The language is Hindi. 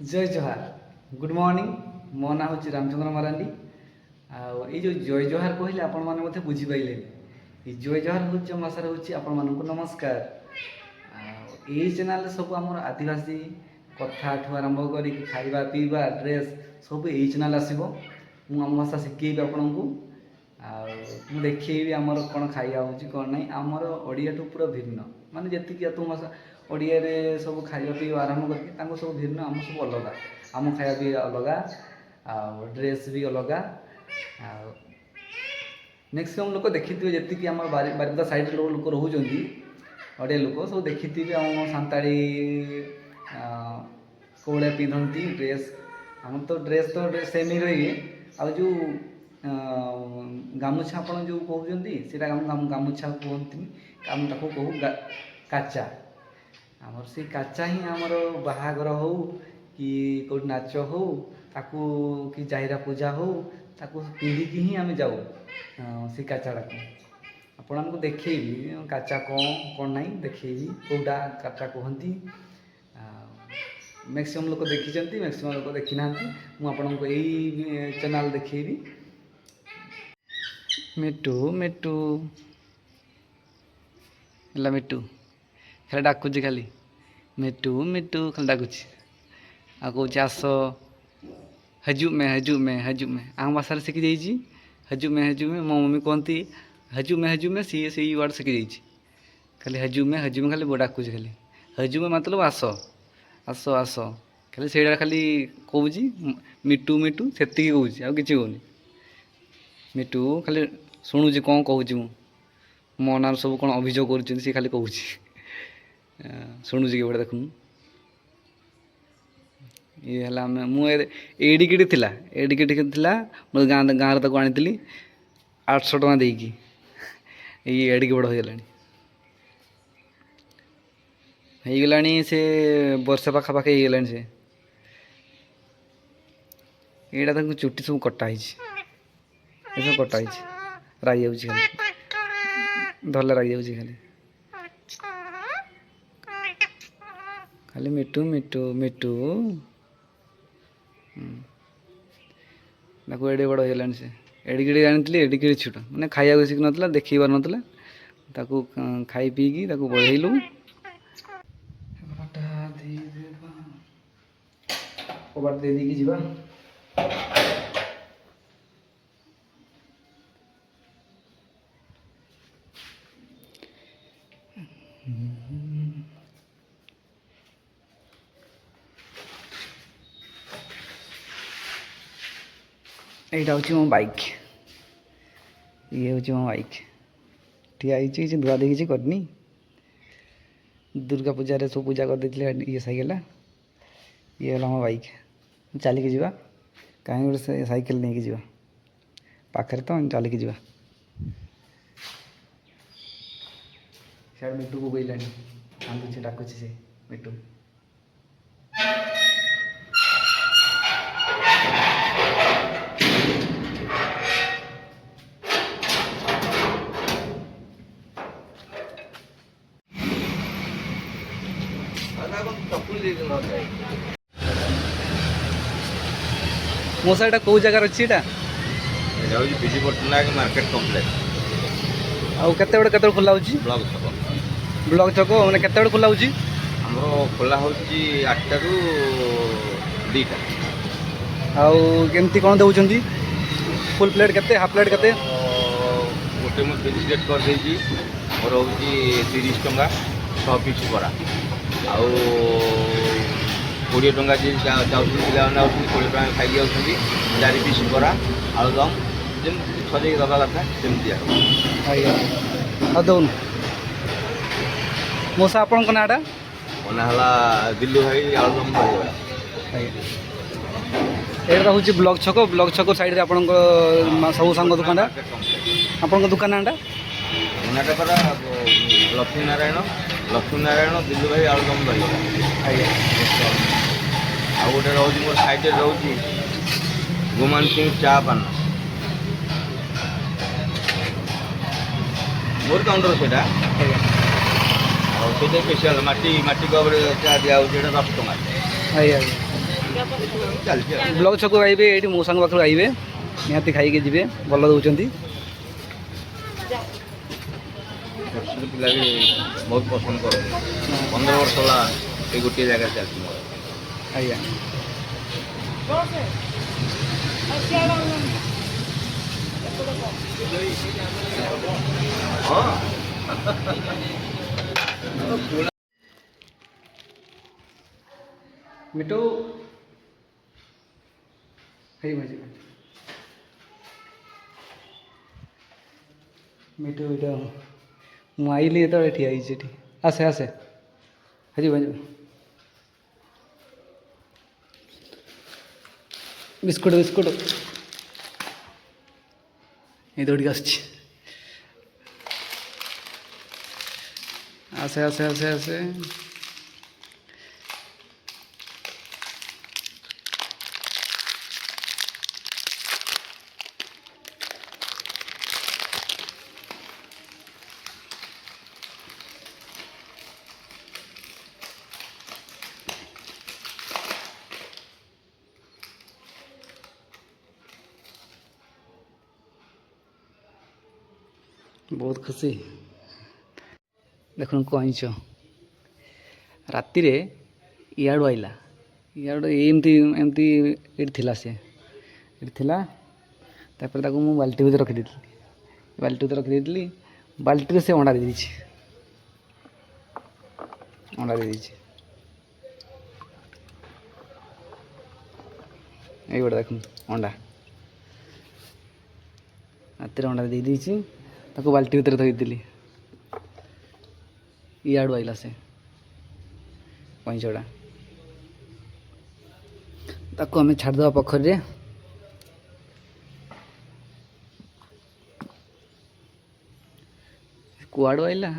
जय जोहार गुड मॉर्निंग मो ना हूँ रामचंद्र मारांडी आई जो जय जोहार कहले आपण मैंने बुझीपारे जय जोहार हूँ भाषा हूँ आपण मानक नमस्कार। यही चैनल सब आम आदिवासी कथा ठू आरंभ कर खाଇବା पीवा ड्रेस सब यही चैनल आसो मुझ आम भाषा शिखेबी आपण को देखी आमर कौन खाया हो कौन ना आमर ओडिया ठू पूरा भिन्न माने जी तुम भाषा ओडिया सब खाଇବା पीवा आरंभ करके सब भिन्न आम सब अलग आम खाया भी अलग ड्रेस भी अलग मैक्सीम लोक देखी जी आम बारिपदा साइड लोक रोच ओडिया लोक सब देखी आम सांताड़ी कौड़े पिंधती ड्रेस आम तो ड्रेस सेम ही रही आ जो गामुछा आप जो कहते सीटा गामुछा कहती आम ताको कहू काचा आमर से काचा ही आमर बाहागर हो कि कौट नाच हो ताकू कि जाहिरा पूजा हो ताकू पिंधिकी ही आम जाऊ से काचाड़ा को आपण आमको देखी काचा कौन ना देखी कौटा काचा कहती मैक्सीम लोक देखी मैक्सीम लोक देखी ना मुझे यही चैनल देखी मिट्टू मिट्टू है मिट्टू खाली डाकुची खाली मिट्टू मिट्टू खाली डाकुची आ कौच आस हजू में आम भाषा शिखी जाइए हजू में मो मम्मी कहती हजू में सी से वर्ड शिखी जाइए खाली हजू में खाली वो डाकुची खाली हजू में मतलब आस आस आस खाली से खाली कौच मिट्टू मिट्टू से कौच आ कि कहूनी मिट्टू खाली शुणुची कौन कहूँ मो ना सब कौन अभियोग कर सी खाली कहूँ शुणुची कि गोटे देखूँ ये है मुझे थिला मो गाँव ताको आनी 800 टଙ୍କା देकी ये एडिक बड़ होगला से वर्षे पाखापाखि होगला से यहाँ चुट्टी सब कटाई सब कटाई राई जाऊँगी खाली धरला राई जाऊँगी खाली खाली मिट्टू मिट्टू मिट्टू एडे बड़ होगला से एडिके आनी एडिके छोट मैंने खाया शिख ना देखी पार ना खाई पीकी बढ़ेलु कबाट दे दी जीवा यहाँ हूँ मो बाइक ये हूँ मो बाइक ठिया धुआ देखी करनी दुर्गा पूजा रे सब पूजा कर देते ये साइकेल ये है मो बाइक चलिकी जावा कहीं गोटे साइकेल नहीं जावा पाखे तो चलिकी जावा सियाड़ मिट्टू को बोला कांदुचे डाकुचे से मिट्टू मोसा एटा कौ जगार अच्छी एटा विजु पट्टनायक मार्केट कम्प्लेक्स आउ केते बड़े खोला होची ब्लॉक छक माने केते बड़े खोला होची हमरो खोला होची 8टा रु 2टा आउ केमती कोन दउचंदी फुल प्लेट केते हाफ प्लेट केते गोटे मु बिस्केट कर देजी मोर होची 30 टंका 6 पीस बरा आउ 20 टंका जी जाउछी पिलाने आउछी 20 टंका खाई जाउछी 4 पीस बरा आलुदम जेम सजे दबा कथा सेम दिया आइया दउन मोसा आपन को नाडा कोना हला दिल्ली भाई आलुदम भरिया एटा हूँ ब्लॉक छक साइड रे आपन सब सांग दुकान आपन दुकान नाडा नाटा पर लक्ष्मी नारायण दिल्ली भाई आलुदम भरिया आ गोटे रोज मोर साइड रोची गुमान सिंह चा पान मोर काउंटर से स्पेशल माटी माटी कप चा दिया 10 टका ଚାଲିଛି ଆଉ ବ୍ଲକ ଛକ ଆଇବେ, ଏଇଠି ମୋ ସାଙ୍ଗ ପାଖରୁ ଆଇବେ, ନିହାତି ଖାଇକି ଯିବେ, ଭଲ ଦେଉଛନ୍ତି। ଛୋଟ ଛୋଟ ପିଲା ବି ବହୁତ ପସନ୍ଦ କରନ୍ତି। 15 ବର୍ଷ ହେଲା ଏଇ ଗୋଟିଏ ଜାଗାରେ ଚାଲିଛି ମୋର। ଆଜ୍ଞା। ମିଟୁ ହେଇ ଭାଜି ମିଟୁ ଏଇଟା ମୁଁ ଆଇଲି ଯେତେବେଳେ ଠିଆ ହେଇଛି ଏଠି। ଆସେ ଆସେ ହେଇ ଭାଜି ବିସ୍କୁଟ ବିସ୍କୁଟ ଏଇ ଦୌଡ଼ିକି ଆସୁଛି। ଆସେ ଆସେ ଆସେ ଆସେ ବହୁତ ଖୁସି। ଦେଖୁନ କଇଁଛ ରାତିରେ ଇଆଡ଼ୁ ଆଇଲା, ଇଆଡ଼ୁ ଏମିତି ଏମିତି ଏଠି ଥିଲା, ସେ ଏଠି ଥିଲା। ତାପରେ ତାକୁ ମୁଁ ବାଲ୍ଟି ଭିତରେ ରଖିଦେଇଥିଲି, ବାଲ୍ଟି ଭିତରେ ରଖିଦେଇଥିଲି। ବାଲ୍ଟିରେ ସେ ଅଣ୍ଡା ଦେଇଛି, ଅଣ୍ଡା ଦେଇଛି। ଏଇଗୁଡ଼ା ଦେଖୁନ ଅଣ୍ଡା, ରାତିରେ ଅଣ୍ଡା ଦେଇଛି। ତାକୁ ବାଲ୍ଟି ଭିତରେ ଧୋଇଥିଲି, ଇଆଡ଼ୁ ଆଇଲା ସେ କଇଁଛଟା। ତାକୁ ଆମେ ଛାଡ଼ିଦେବା ପୋଖରୀରେ। କୁଆଡ଼ୁ ଆଇଲା